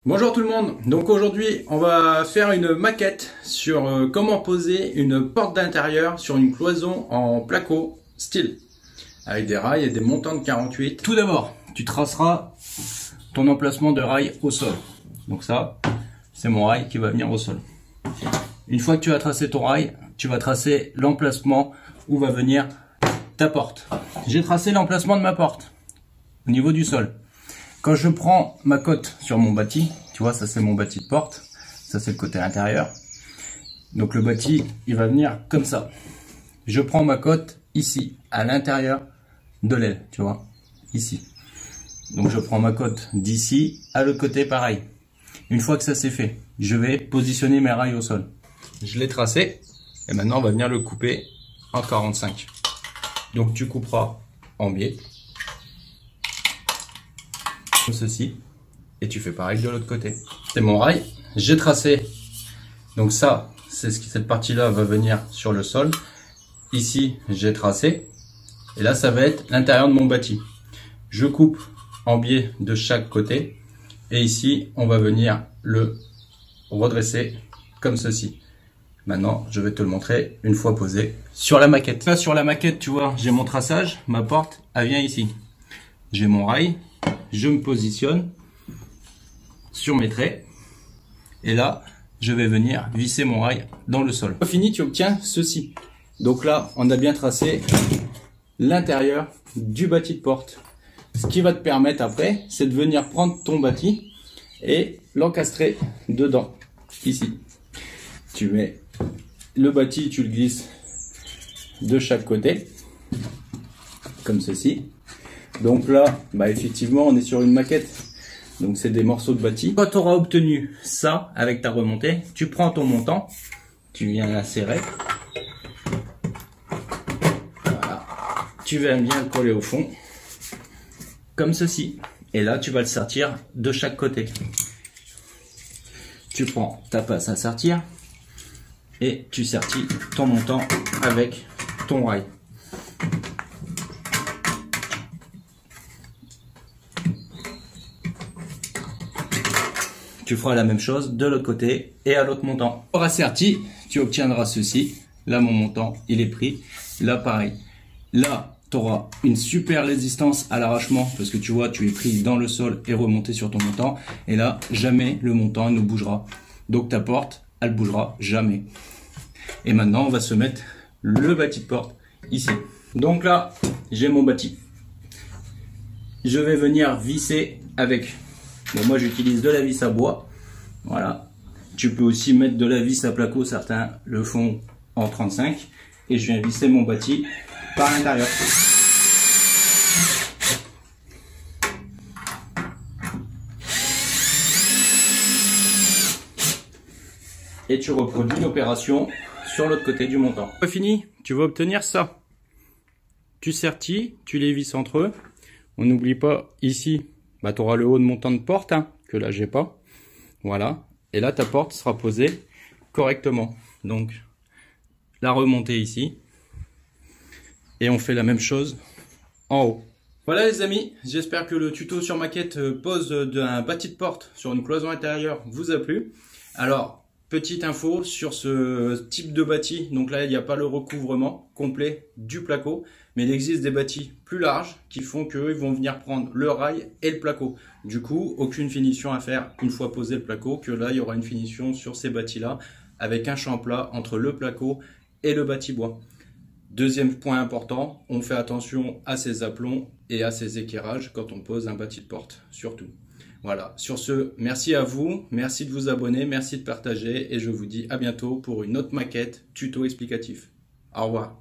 Bonjour tout le monde, donc aujourd'hui on va faire une maquette sur comment poser une porte d'intérieur sur une cloison en placo style avec des rails et des montants de 48. Tout d'abord, tu traceras ton emplacement de rail au sol. Donc ça, c'est mon rail qui va venir au sol. Une fois que tu as tracé ton rail, tu vas tracer l'emplacement où va venir ta porte. J'ai tracé l'emplacement de ma porte au niveau du sol. Quand je prends ma cote sur mon bâti, tu vois, ça c'est mon bâti de porte, ça c'est le côté intérieur. Donc le bâti, il va venir comme ça. Je prends ma cote ici, à l'intérieur de l'aile, tu vois, ici. Donc je prends ma cote d'ici à l'autre côté, pareil. Une fois que ça c'est fait, je vais positionner mes rails au sol. Je l'ai tracé, et maintenant on va venir le couper en 45. Donc tu couperas en biais. Comme ceci, et tu fais pareil de l'autre côté. C'est mon rail, j'ai tracé, donc ça c'est ce qui, cette partie là va venir sur le sol. Ici j'ai tracé, et là ça va être l'intérieur de mon bâti. Je coupe en biais de chaque côté, et ici on va venir le redresser comme ceci. Maintenant je vais te le montrer une fois posé sur la maquette. Là sur la maquette, tu vois, j'ai mon traçage, ma porte elle vient ici, j'ai mon rail. Je me positionne sur mes traits et là je vais venir visser mon rail dans le sol. Fini, tu obtiens ceci. Donc là on a bien tracé l'intérieur du bâti de porte. Ce qui va te permettre après, c'est de venir prendre ton bâti et l'encastrer dedans, ici. Tu mets le bâti, tu le glisses de chaque côté comme ceci. Donc là, effectivement, on est sur une maquette. Donc c'est des morceaux de bâti. Quand tu auras obtenu ça avec ta remontée, tu prends ton montant, tu viens l'insérer. Voilà. Tu viens bien le coller au fond, comme ceci. Et là, tu vas le sertir de chaque côté. Tu prends ta passe à sertir et tu sertis ton montant avec ton rail. Tu feras la même chose de l'autre côté et à l'autre montant. Pour asserti, tu obtiendras ceci. Là, mon montant, il est pris. Là, pareil. Là, tu auras une super résistance à l'arrachement parce que tu vois, tu es pris dans le sol et remonté sur ton montant. Et là, jamais le montant ne bougera. Donc, ta porte, elle bougera jamais. Et maintenant, on va se mettre le bâti de porte ici. Donc là, j'ai mon bâti. Je vais venir visser avec... Bon, moi j'utilise de la vis à bois, voilà. Tu peux aussi mettre de la vis à placo, certains le font en 35. Et je viens visser mon bâti par l'intérieur. Et tu reproduis l'opération sur l'autre côté du montant. Fini, tu vas obtenir ça. Tu sertis, tu les visses entre eux. On n'oublie pas ici. Tu auras le haut de montant de porte, que là j'ai pas. Voilà. Et là ta porte sera posée correctement. Donc la remontée ici. Et on fait la même chose en haut. Voilà les amis, j'espère que le tuto sur maquette pose d'un bâti de porte sur une cloison intérieure vous a plu. Alors, petite info sur ce type de bâti, donc là il n'y a pas le recouvrement complet du placo, mais il existe des bâtis plus larges qui font qu'ils vont venir prendre le rail et le placo. Du coup, aucune finition à faire une fois posé le placo, que là il y aura une finition sur ces bâtis là avec un champ plat entre le placo et le bâti bois. Deuxième point important, on fait attention à ces aplombs et à ces équerrages quand on pose un bâti de porte, surtout. Voilà, sur ce, merci à vous, merci de vous abonner, merci de partager et je vous dis à bientôt pour une autre maquette tuto explicatif. Au revoir.